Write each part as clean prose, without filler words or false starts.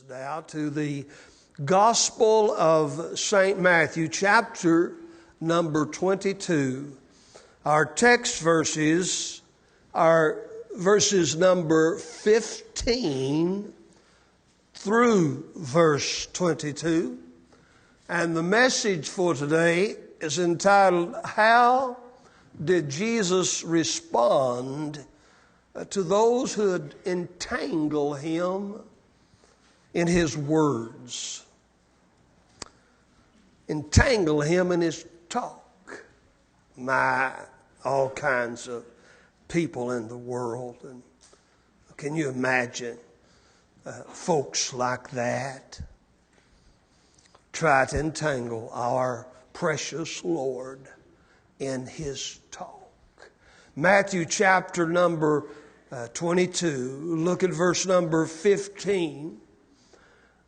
Now to the Gospel of St. Matthew, chapter number 22. Our text verses are verses number 15 through verse 22. And the message for today is entitled, How Did Jesus Respond to Those Who Had Entangled Him in His Words? Entangle Him in His talk. All kinds of people in the world. And can you imagine folks like that try to entangle our precious Lord in His talk? Matthew chapter number 22, look at verse number 15.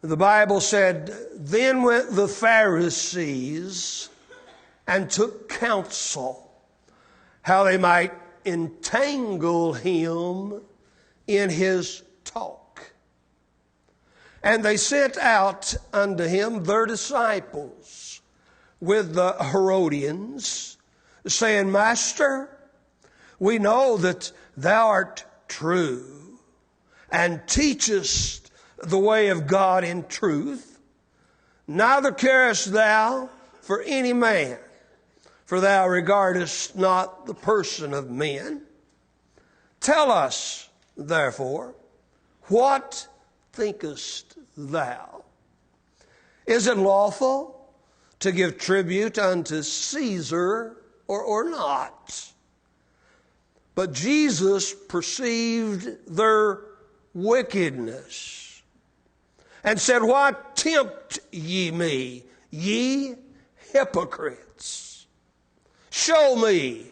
The Bible said, Then went the Pharisees and took counsel how they might entangle Him in His talk. And they sent out unto Him their disciples with the Herodians, saying, Master, we know that Thou art true and teachest the way of God in truth. Neither carest Thou for any man, for Thou regardest not the person of men. Tell us, therefore, what thinkest Thou? Is it lawful to give tribute unto Caesar or not? But Jesus perceived their wickedness and said, Why tempt ye me, ye hypocrites? Show me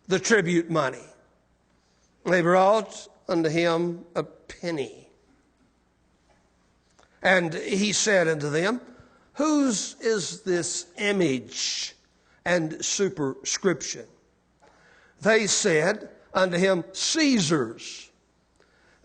the tribute money. They brought unto Him a penny. And He said unto them, Whose is this image and superscription? They said unto Him, Caesar's.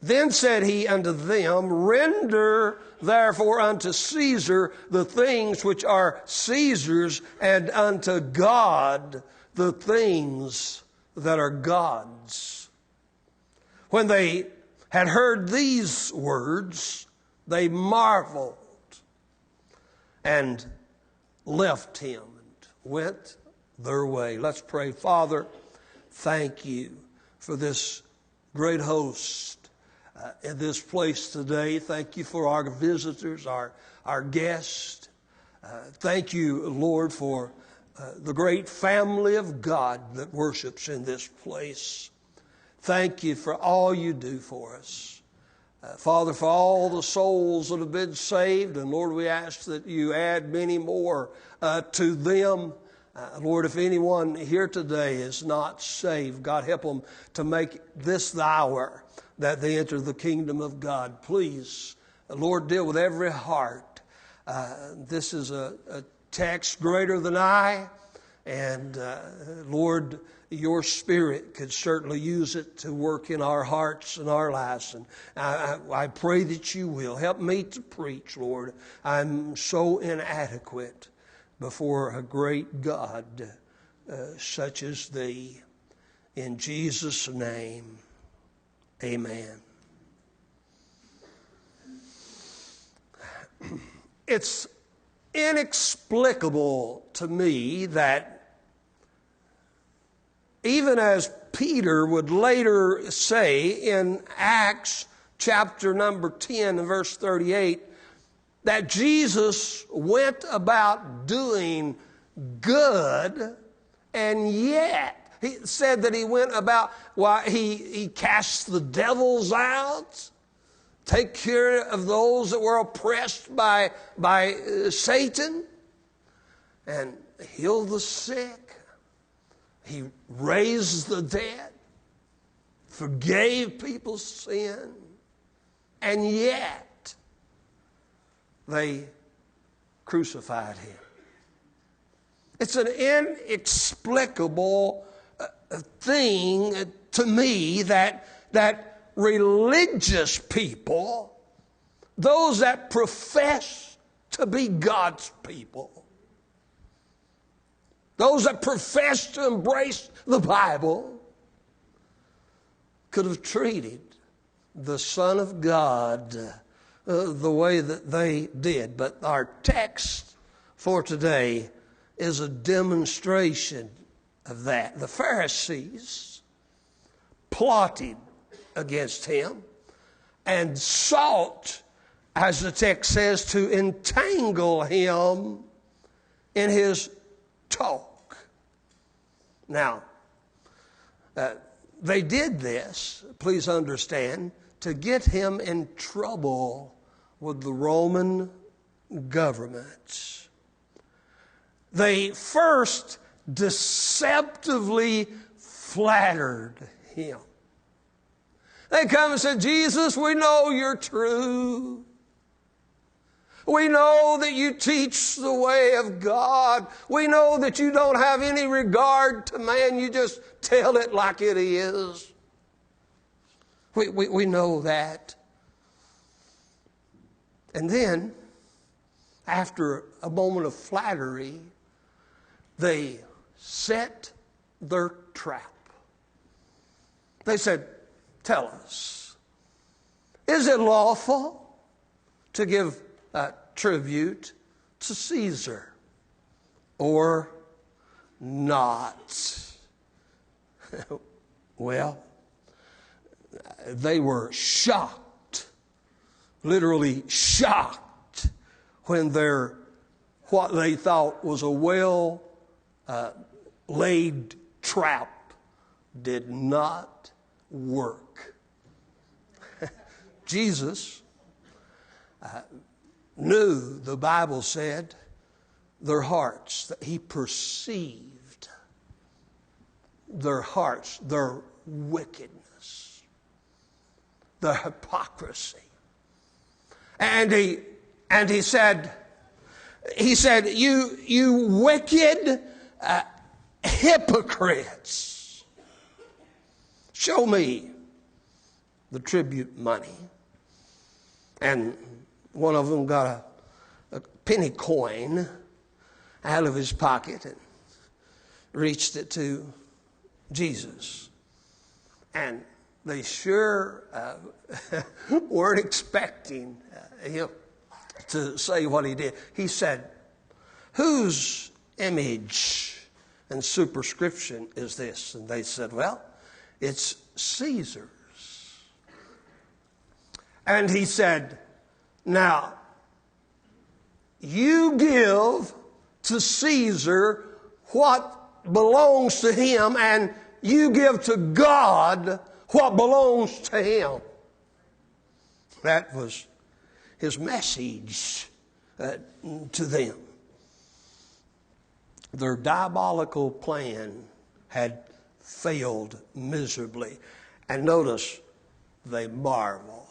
Then said He unto them, Render therefore unto Caesar the things which are Caesar's, and unto God the things that are God's. When they had heard these words, they marveled and left Him and went their way. Let's pray. Father, thank You for this great host in this place today. Thank You for our visitors, our guests. Thank You, Lord, for the great family of God that worships in this place. Thank You for all You do for us. Father, for all the souls that have been saved, and Lord, we ask that You add many more to them. Lord, if anyone here today is not saved, God, help them to make this the hour that they enter the kingdom of God. Please, Lord, deal with every heart. This is a text greater than I, and Lord, Your Spirit could certainly use it to work in our hearts and our lives. And I pray that You will. Help me to preach, Lord. I'm so inadequate before a great God such as Thee. In Jesus' name, amen. It's inexplicable to me that even as Peter would later say in Acts chapter number 10 and verse 38, that Jesus went about doing good, and yet He said that He went about, He cast the devils out, take care of those that were oppressed by Satan, and healed the sick. He raised the dead, forgave people's sin, and yet they crucified Him. It's an inexplicable thing to me that religious people those that profess to be God's people, those that profess to embrace the Bible, could have treated the Son of God the way that they did. But our text for today is a demonstration of that. The Pharisees plotted against him and sought, as the text says, to entangle him in his talk. Now, they did this, please understand, to get him in trouble with the Roman government. They first deceptively flattered him. They come and said, Jesus, we know you're true. We know that you teach the way of God. We know that you don't have any regard to man. You just tell it like it is. We know that. And then, after a moment of flattery, they set their trap. They said, tell us, is it lawful to give tribute to Caesar or not? Well, they were shocked, literally shocked, when what they thought was a well-laid trap did not work. Jesus knew, the Bible said, their hearts, that he perceived their hearts, their wickedness, their hypocrisy. And he said, you wicked hypocrites, show me the tribute money. And one of them got a penny coin out of his pocket and reached it to Jesus. And they sure weren't expecting him to say what he did. He said, whose image and superscription is this? And they said, well, it's Caesar's. And he said, now, you give to Caesar what belongs to him, and you give to God what belongs to him. That was his message to them. Their diabolical plan had failed miserably. And notice, they marveled.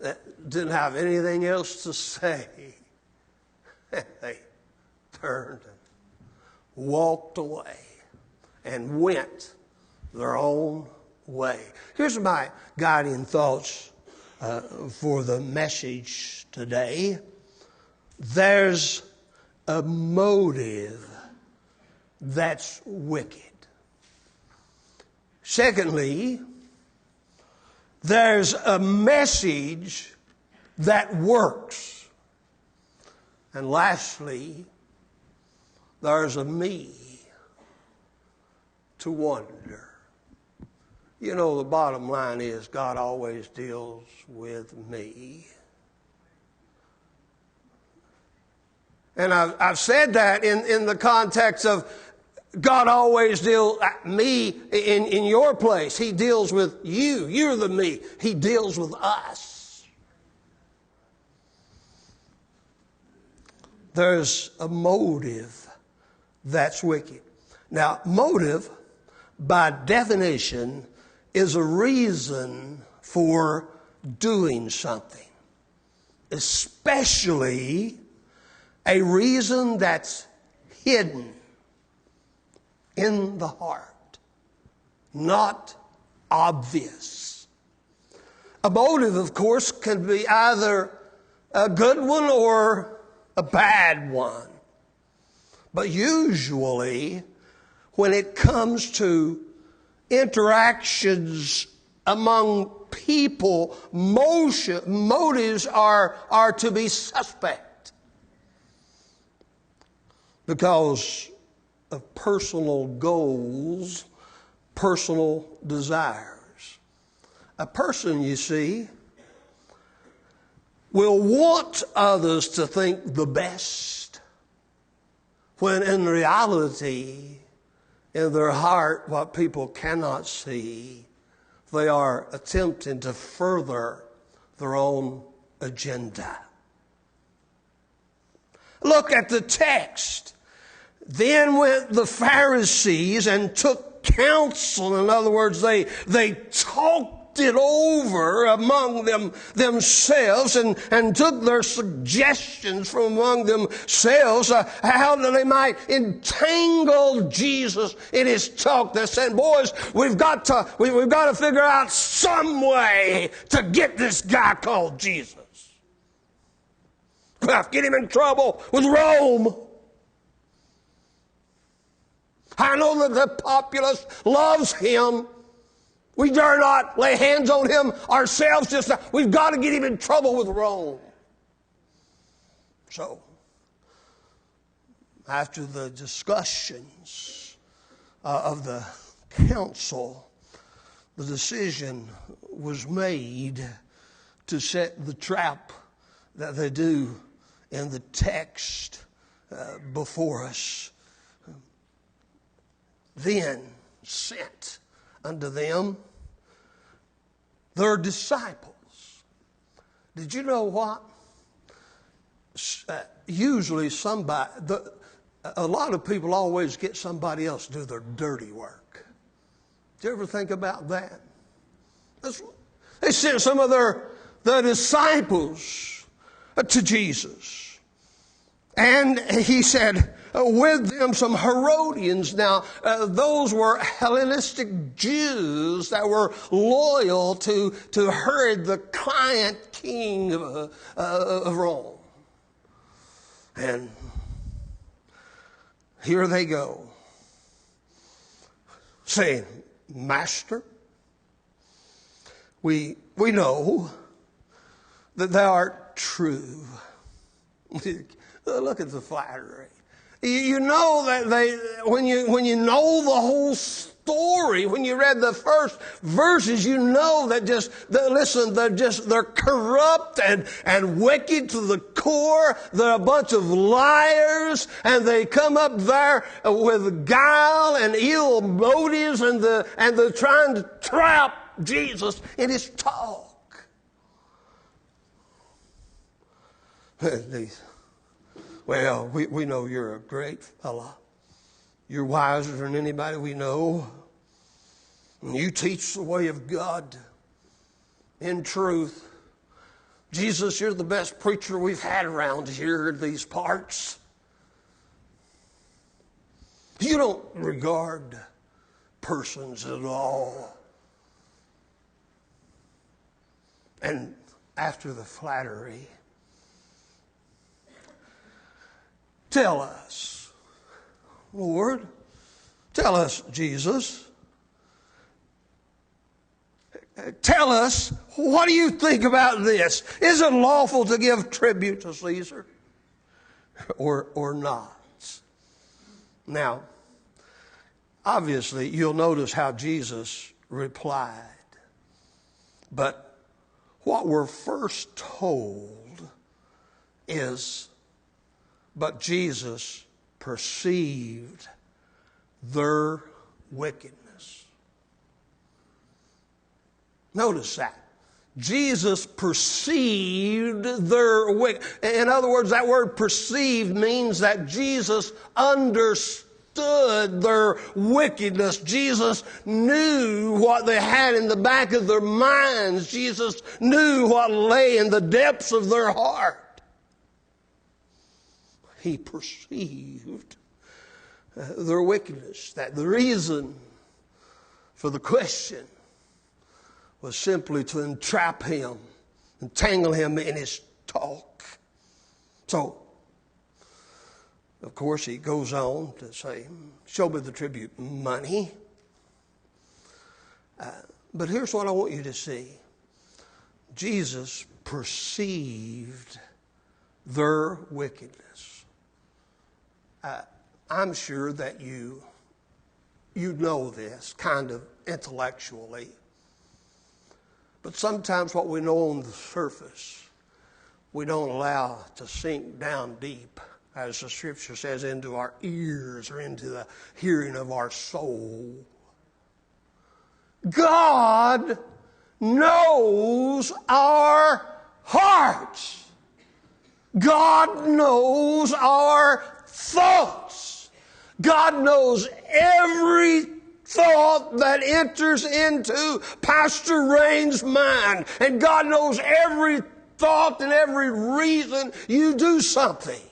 They didn't have anything else to say. They turned and walked away and went their own way. Here's my guiding thoughts for the message today. There's a motive that's wicked. Secondly, there's a message that works. And lastly, there's a me to wonder. You know, the bottom line is God always deals with me. And I've said that in the context of God always deals me in your place. He deals with you. You're the me. He deals with us. There's a motive that's wicked. Now, motive, by definition, is a reason for doing something, especially a reason that's hidden in the heart, not obvious. A motive, of course, can be either a good one or a bad one. But usually, when it comes to interactions among people, motives are to be suspect because of personal goals, personal desires. A person, you see, will want others to think the best, when in reality, in their heart, what people cannot see, they are attempting to further their own agenda. Look at the text. Then went the Pharisees and took counsel. In other words, they talked it over among themselves and took their suggestions from among themselves how they might entangle Jesus in his talk. They said, boys, we've got to figure out some way to get this guy called Jesus. We'll have to get him in trouble with Rome. I know that the populace loves him. We dare not lay hands on him ourselves. We've got to get him in trouble with Rome. So, after the discussions of the council, the decision was made to set the trap that they do in the text before us. Then sent unto them their disciples. Did you know what? Usually a lot of people always get somebody else to do their dirty work. Did you ever think about that? They sent some of their disciples to Jesus. And he said, with them some Herodians. Now, those were Hellenistic Jews that were loyal to Herod, the client king of Rome. And here they go, saying, Master, we know that thou art true. Look at the flattery. You know that when you know the whole story, when you read the first verses, you know that they're corrupt and wicked to the core. They're a bunch of liars, and they come up there with guile and ill motives, and they're trying to trap Jesus in his talk. Well, we know you're a great fella. You're wiser than anybody we know. And you teach the way of God in truth. Jesus, you're the best preacher we've had around here in these parts. You don't regard persons at all. And after the flattery, tell us, Lord, tell us, Jesus, tell us, what do you think about this? Is it lawful to give tribute to Caesar or not? Now, obviously, you'll notice how Jesus replied. But what we're first told is, but Jesus perceived their wickedness. Notice that. Jesus perceived their wickedness. In other words, that word perceived means that Jesus understood their wickedness. Jesus knew what they had in the back of their minds. Jesus knew what lay in the depths of their heart. He perceived their wickedness. That the reason for the question was simply to entrap him, entangle him in his talk. So, of course, he goes on to say, show me the tribute money. But here's what I want you to see. Jesus perceived their wickedness. I'm sure that you know this kind of intellectually. But sometimes what we know on the surface, we don't allow to sink down deep, as the scripture says, into our ears or into the hearing of our soul. God knows our hearts. God knows our thoughts. God knows every thought that enters into Pastor Rain's mind. And God knows every thought and every reason you do something.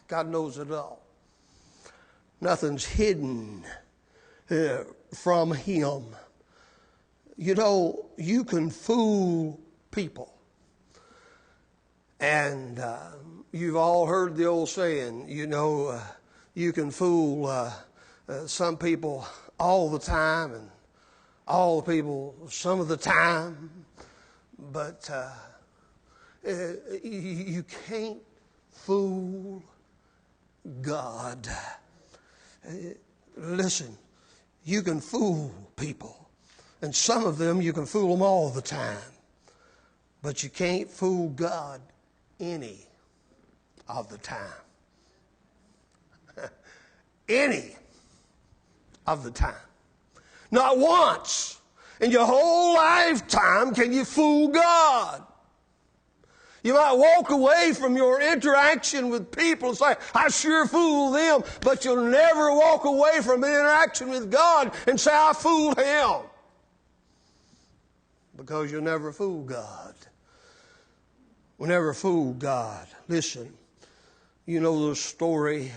God knows it all. Nothing's hidden from Him. You know, you can fool people. And you've all heard the old saying, you know, you can fool some people all the time and all the people some of the time. But you can't fool God. Listen, you can fool people. And some of them, you can fool them all the time. But you can't fool God any of the time. Any of the time. Not once in your whole lifetime can you fool God. You might walk away from your interaction with people and say, I sure fooled them, but you'll never walk away from an interaction with God and say, I fooled Him. Because you'll never fool God. We'll never fool God. Listen, you know the story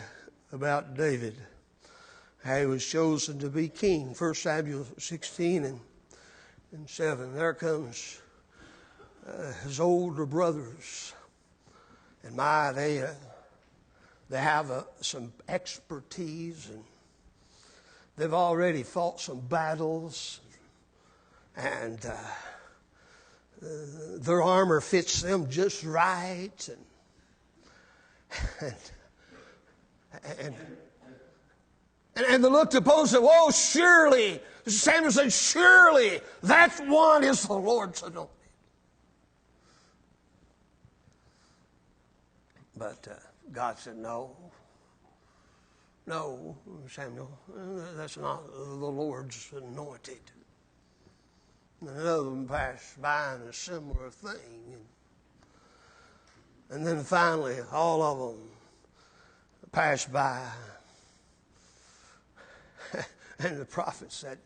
about David, how he was chosen to be king. 1 Samuel 16 and 7. There comes his older brothers. And they have some expertise, and they've already fought some battles, and their armor fits them just right, and they looked upon and said, "Whoa, surely," Samuel said, "surely that one is the Lord's anointed." But God said, "No, Samuel, that's not the Lord's anointed." And another one passed by in a similar thing. And then finally, all of them passed by. And the prophet said,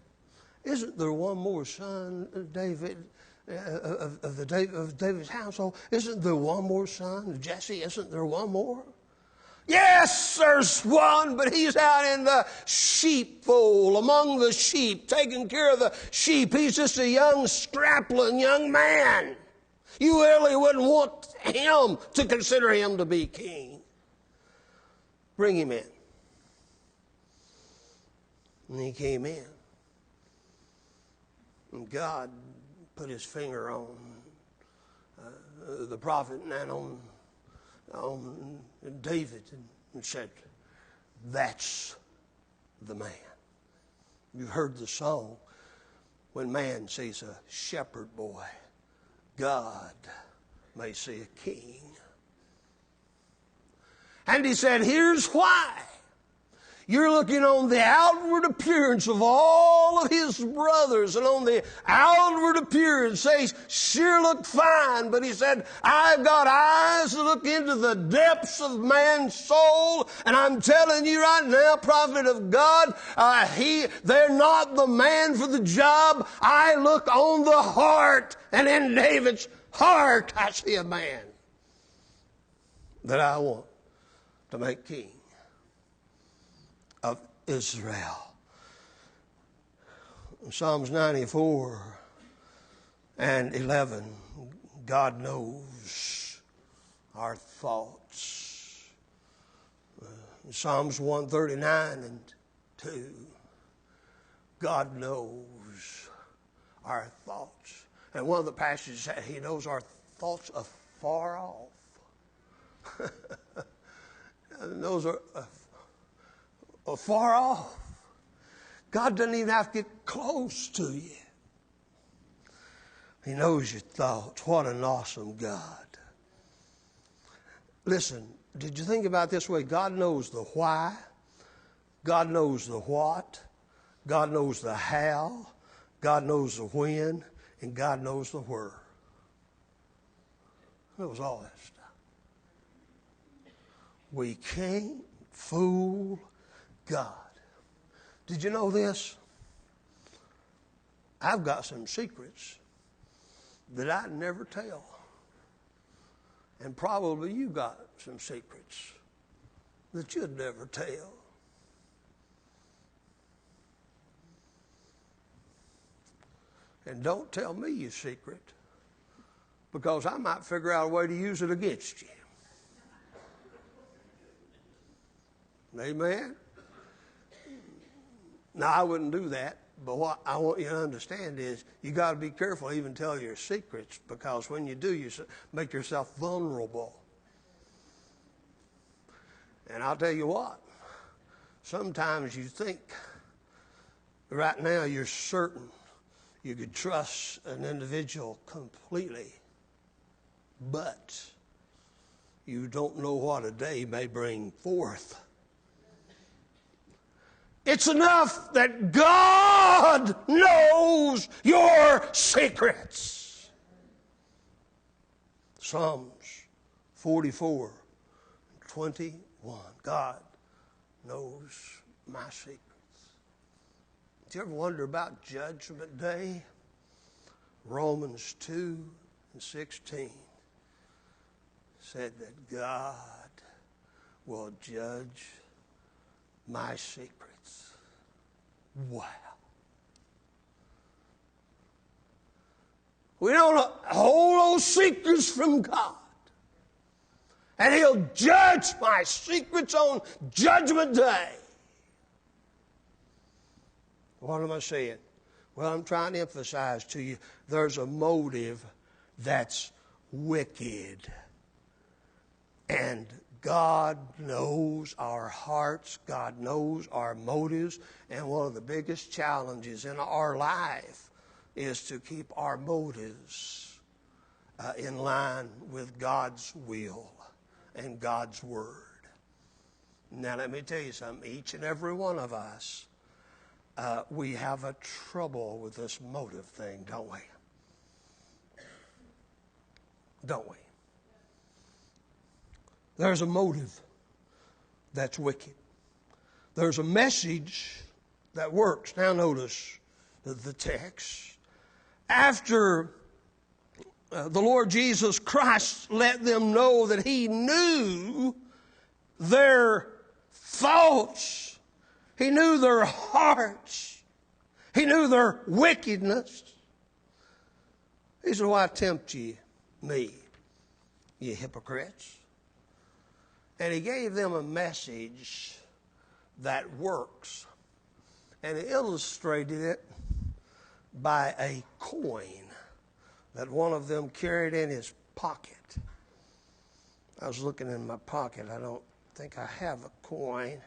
"Isn't there one more son of David, of David's household? Isn't there one more son of Jesse? Isn't there one more?" "Yes, there's one, but he's out in the sheepfold, among the sheep, taking care of the sheep. He's just a young, strappling young man. You really wouldn't want him to consider him to be king. Bring him in." And he came in. And God put his finger on the prophet and on David and said, "That's the man." You've heard the song, "When man sees a shepherd boy, God may see a king." And he said, "Here's why. You're looking on the outward appearance of all of his brothers, and on the outward appearance, they sure look fine." But he said, "I've got eyes to look into the depths of man's soul, and I'm telling you right now, prophet of God, they're not the man for the job. I look on the heart, and in David's heart I see a man that I want to make king of Israel." Psalms 94 and 11. God knows our thoughts. Psalms 139 and 2. God knows our thoughts. And one of the passages said he knows our thoughts afar off. Those are afar off. God doesn't even have to get close to you. He knows your thoughts. What an awesome God. Listen, did you think about it this way? God knows the why. God knows the what. God knows the how. God knows the when. And God knows the where. He knows all that stuff. We can't fool God. Did you know this? I've got some secrets that I'd never tell. And probably you got some secrets that you'd never tell. And don't tell me your secret, because I might figure out a way to use it against you. Amen? Now, I wouldn't do that, but what I want you to understand is you got to be careful to even tell your secrets, because when you do, you make yourself vulnerable. And I'll tell you what, sometimes you think right now you're certain you could trust an individual completely, but you don't know what a day may bring forth. It's enough that God knows your secrets. Psalms 44:21. God knows my secrets. Did you ever wonder about Judgment Day? Romans 2:16 said that God will judge my secrets. Wow. We don't hold those secrets from God. And he'll judge my secrets on Judgment Day. What am I saying? Well, I'm trying to emphasize to you, there's a motive that's wicked. And God knows our hearts. God knows our motives. And one of the biggest challenges in our life is to keep our motives in line with God's will and God's word. Now, let me tell you something. Each and every one of us, we have a trouble with this motive thing, don't we? Don't we? There's a motive that's wicked. There's a message that works. Now notice the text. After the Lord Jesus Christ let them know that he knew their thoughts, he knew their hearts, he knew their wickedness. He said, why tempt ye me, ye hypocrites? And he gave them a message that works. And he illustrated it by a coin that one of them carried in his pocket. I was looking in my pocket. I don't think I have a coin.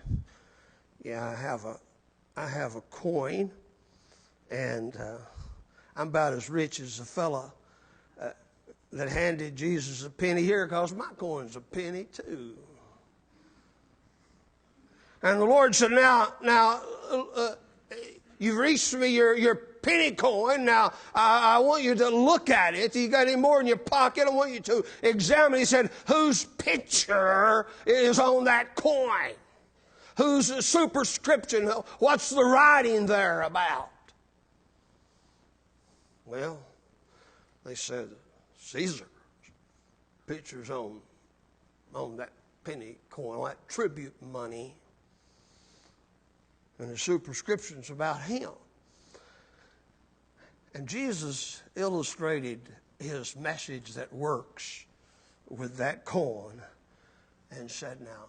Yeah, I have a coin. And I'm about as rich as the fella that handed Jesus a penny here, because my coin's a penny too. And the Lord said, now, you've reached me your penny coin. Now, I want you to look at it. You got any more in your pocket? I want you to examine it. He said, whose picture is on that coin? Whose superscription? What's the writing there about? Well, they said, Caesar's picture's on that penny coin, on that tribute money. And the superscription's about him. And Jesus illustrated his message that works with that coin and said, now,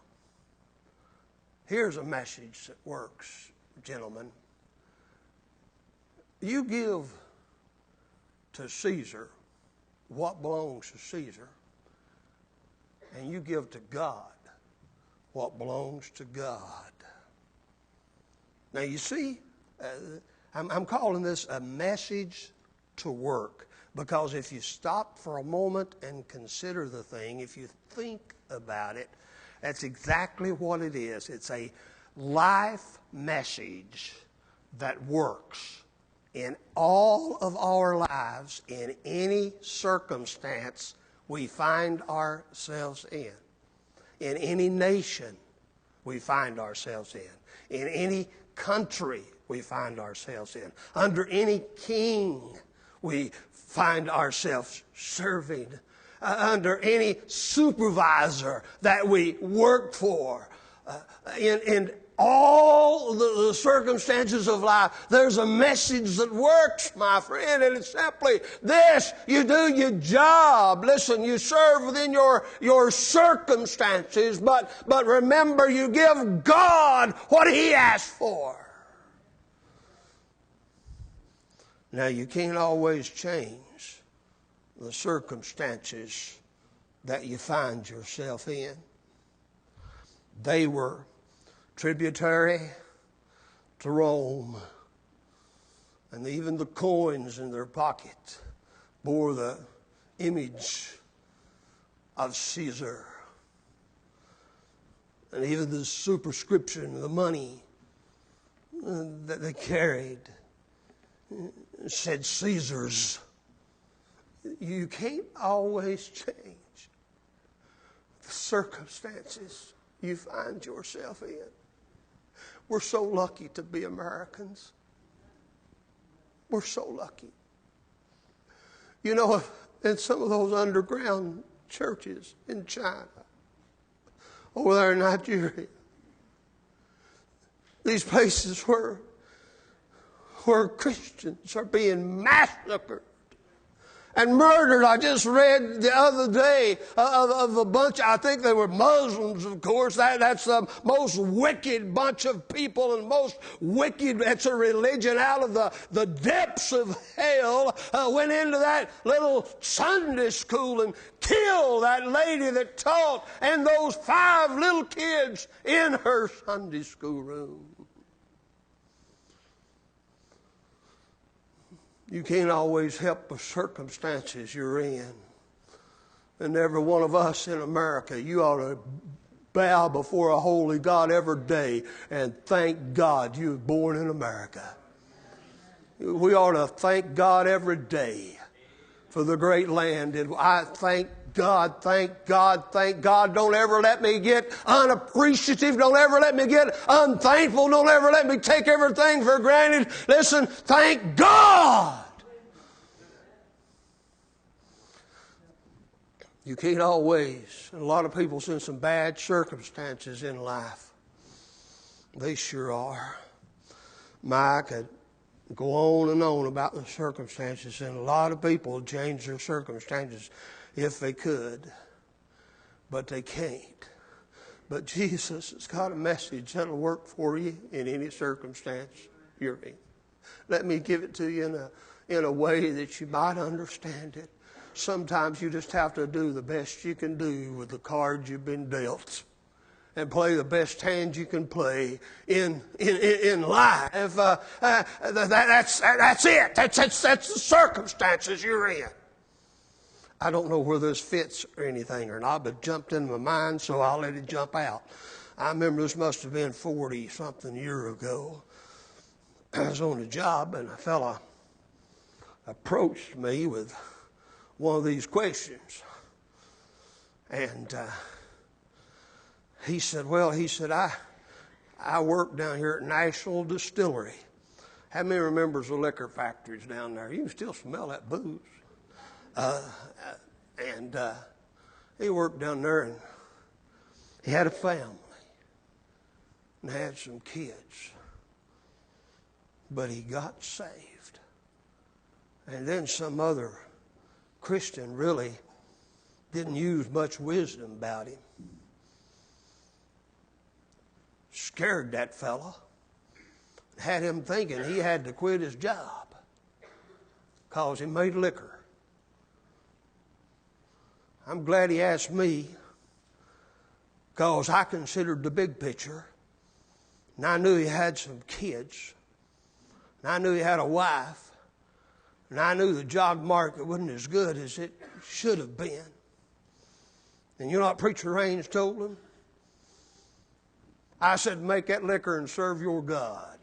here's a message that works, gentlemen. You give to Caesar what belongs to Caesar, and you give to God what belongs to God. Now, you see, I'm calling this a message to work, because if you stop for a moment and consider the thing, if you think about it, that's exactly what it is. It's a life message that works in all of our lives, in any circumstance we find ourselves in any nation we find ourselves in any country we find ourselves in, under any king we find ourselves serving, under any supervisor that we work for, in all the circumstances of life, there's a message that works, my friend, and it's simply this: you do your job. Listen, you serve within your circumstances, but remember, you give God what He asked for. Now, you can't always change the circumstances that you find yourself in. They were tributary to Rome, and even the coins in their pocket bore the image of Caesar. And even the superscription, the money that they carried, said Caesar's. You can't always change the circumstances you find yourself in. We're so lucky to be Americans. We're so lucky. You know, in some of those underground churches in China, over there in Nigeria, these places where Christians are being massacred and murdered. I just read the other day of a bunch, I think they were Muslims, of course. That's the most wicked bunch of people, and most wicked, it's a religion out of the depths of hell, went into that little Sunday school and killed that lady that taught and those 5 little kids in her Sunday school room. You can't always help the circumstances you're in. And every one of us in America, you ought to bow before a holy God every day and thank God you were born in America. We ought to thank God every day for the great land. And I thank God, thank God, thank God. Don't ever let me get unappreciative. Don't ever let me get unthankful. Don't ever let me take everything for granted. Listen, thank God. You can't always. A lot of people's in some bad circumstances in life. They sure are. I could go on and on about the circumstances, and a lot of people change their circumstances if they could, but they can't. But Jesus has got a message that'll work for you in any circumstance you're in. Let me give it to you in a way that you might understand it. Sometimes you just have to do the best you can do with the cards you've been dealt, and play the best hand you can play in life. That's it. That's the circumstances you're in. I don't know whether this fits or anything or not, but it jumped into my mind, so I'll let it jump out. I remember this must have been 40-something years ago. I was on a job, and a fella approached me with one of these questions. And he said, I work down here at National Distillery. How many remembers the liquor factories down there? You can still smell that booze. And he worked down there, and he had a family and had some kids. But he got saved. And then some other Christian really didn't use much wisdom about him. Scared that fella. Had him thinking he had to quit his job because he made liquor. I'm glad he asked me, because I considered the big picture. And I knew he had some kids. And I knew he had a wife. And I knew the job market wasn't as good as it should have been. And you know what Preacher Raines told him? I said, make that liquor and serve your God.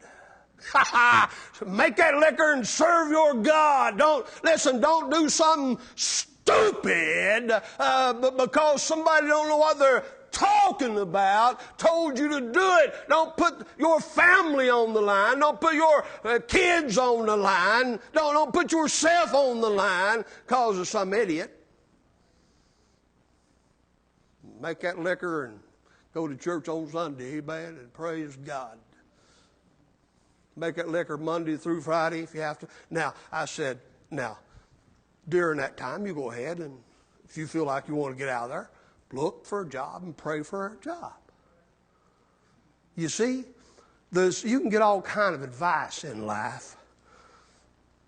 Make that liquor and serve your God. Don't do something stupid because somebody don't know what they're talking about, told you to do it. Don't put your family on the line. Don't put your kids on the line. Don't put yourself on the line because of some idiot. Make that liquor and go to church on Sunday, amen, and praise God. Make that liquor Monday through Friday if you have to. Now, I said, during that time, you go ahead and if you feel like you want to get out of there, look for a job and pray for a job. You see, you can get all kind of advice in life,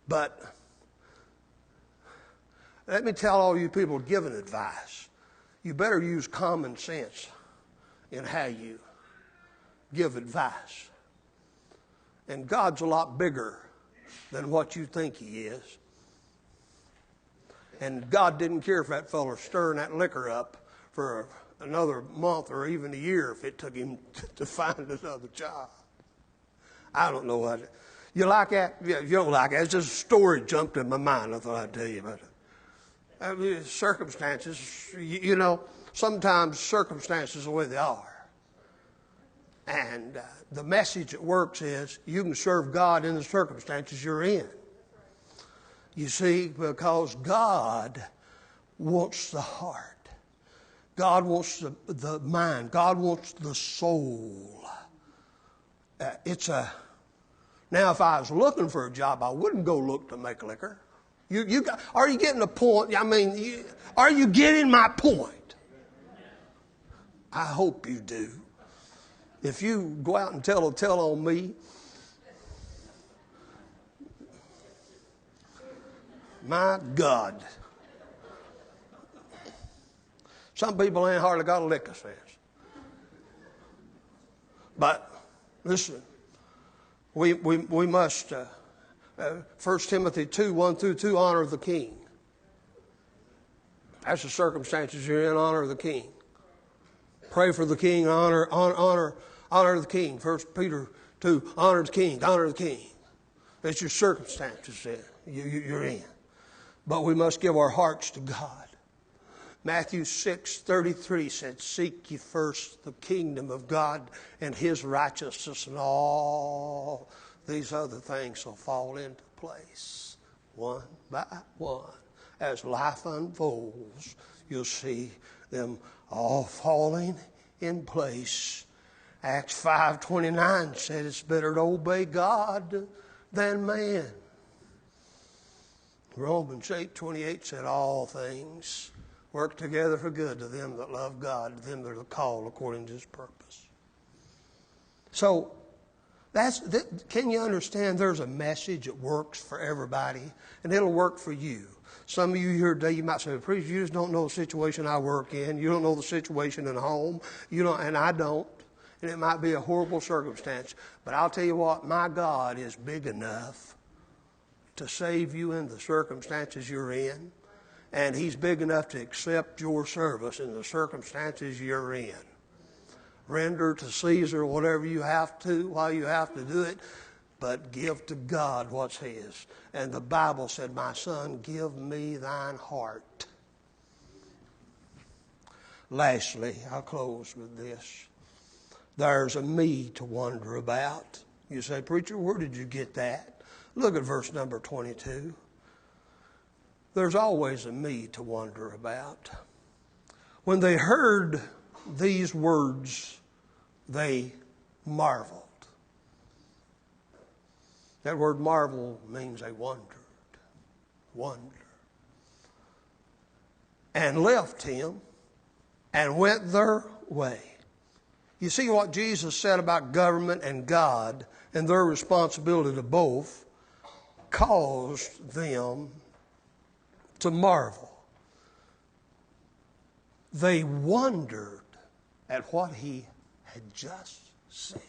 but let me tell all you people giving advice, you better use common sense in how you give advice. And God's a lot bigger than what you think He is. And God didn't care if that fellow stirring that liquor up for another month or even a year if it took him to find another job. I don't know what. You like that? Yeah, you don't like it. It's just a story jumped in my mind. I thought I'd tell you about it. I mean, circumstances, you know, sometimes circumstances are the way they are. And the message that works is you can serve God in the circumstances you're in. You see, because God wants the heart. God wants the mind. God wants the soul. Now, if I was looking for a job, I wouldn't go look to make liquor. Are you getting the point? I mean, are you getting my point? I hope you do. If you go out and tell on me, my God. Some people ain't hardly got a lick of sense. But listen, we must, 1 Timothy 2, 1 through 2, honor the king. That's the circumstances you're in, honor the king. Pray for the king, honor the king. 1 Peter 2, honor the king, honor the king. That's your circumstances that you're in. But we must give our hearts to God. Matthew 6:33 said, seek ye first the kingdom of God and His righteousness, and all these other things will fall into place one by one. As life unfolds, you'll see them all falling in place. Acts 5:29 said it's better to obey God than man. Romans 8:28 said all things work together for good to them that love God, to them that are called according to His purpose. So, can you understand there's a message that works for everybody, and it'll work for you. Some of you here today, you might say, preacher, you just don't know the situation I work in. You don't know the situation in home. And I don't. And it might be a horrible circumstance. But I'll tell you what, my God is big enough to save you in the circumstances you're in. And He's big enough to accept your service in the circumstances you're in. Render to Caesar whatever you have to while you have to do it, but give to God what's His. And the Bible said, my son, give me thine heart. Lastly, I'll close with this. There's a me to wonder about. You say, preacher, where did you get that? Look at verse number 22. There's always a me to wonder about. When they heard these words, they marveled. That word marvel means they wondered. wonder. And left him and went their way. You see what Jesus said about government and God and their responsibility to both caused them to marvel. They wondered at what he had just said.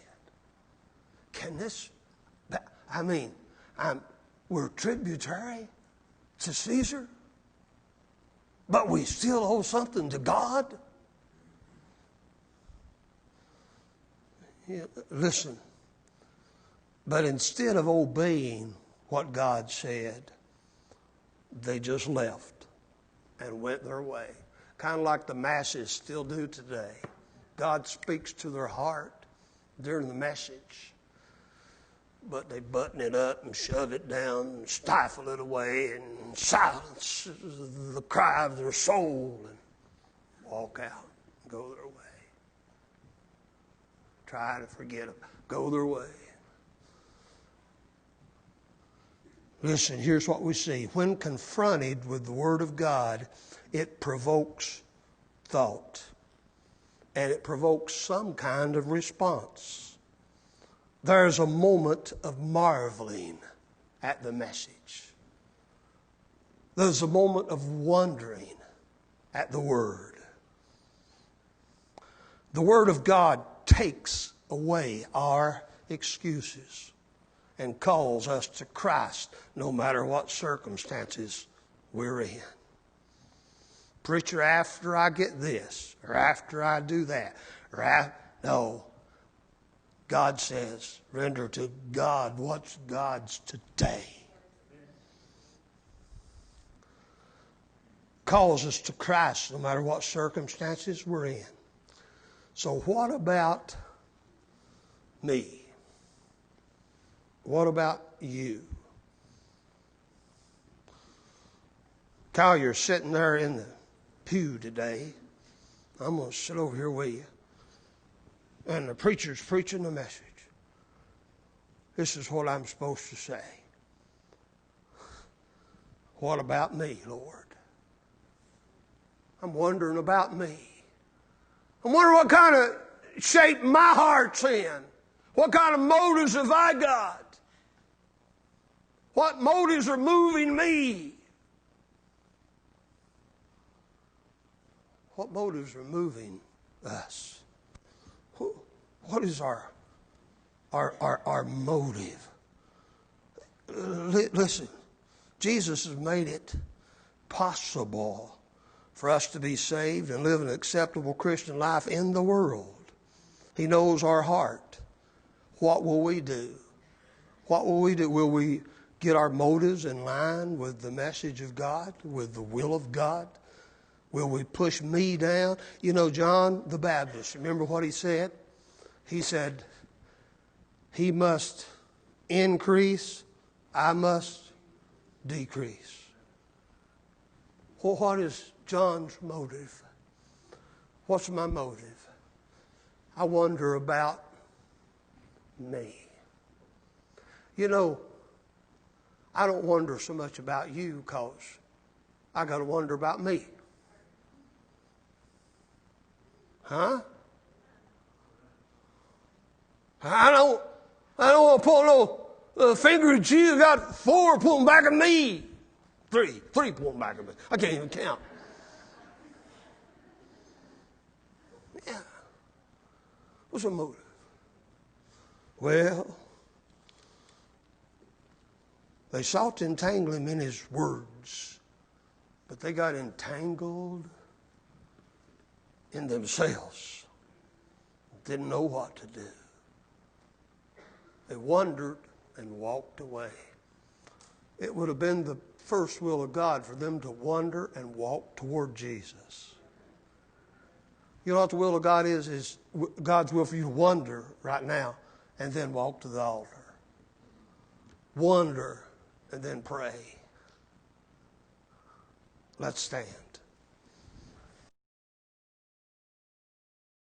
Can this, we're tributary to Caesar, but we still owe something to God? Yeah, listen, but instead of obeying what God said, they just left and went their way. Kind of like the masses still do today. God speaks to their heart during the message, but they button it up and shove it down and stifle it away and silence the cry of their soul and walk out and go their way. Try to forget them, go their way. Listen, here's what we see. When confronted with the Word of God, it provokes thought. And it provokes some kind of response. There's a moment of marveling at the message. There's a moment of wondering at the Word. The Word of God takes away our excuses and calls us to Christ no matter what circumstances we're in. Preacher, after I get this, or after I do that, no. God says, render to God what's God's today. Calls us to Christ no matter what circumstances we're in. So what about me? What about you? Kyle, you're sitting there in the pew today. I'm going to sit over here with you. And the preacher's preaching the message. This is what I'm supposed to say. What about me, Lord? I'm wondering about me. I'm wondering what kind of shape my heart's in. What kind of motives have I got? What motives are moving me? What motives are moving us? What is our motive? Listen, Jesus has made it possible for us to be saved and live an acceptable Christian life in the world. He knows our heart. What will we do? What will we do? Will we get our motives in line with the message of God, with the will of God? Will we push me down? You know, John the Baptist, remember what he said? He said, he must increase, I must decrease. Well, what is John's motive? What's my motive? I wonder about me. You know, I don't wonder so much about you because I got to wonder about me. Huh? I don't want to pull no finger at you. I got 4 pulling back at me. 3 pulling back at me. I can't even count. Yeah. What's the motive? Well, they sought to entangle him in his words, but they got entangled in themselves. Didn't know what to do. They wondered and walked away. It would have been the first will of God for them to wander and walk toward Jesus. You know what the will of God is God's will for you to wander right now and then walk to the altar. Wander and then pray. Let's stand.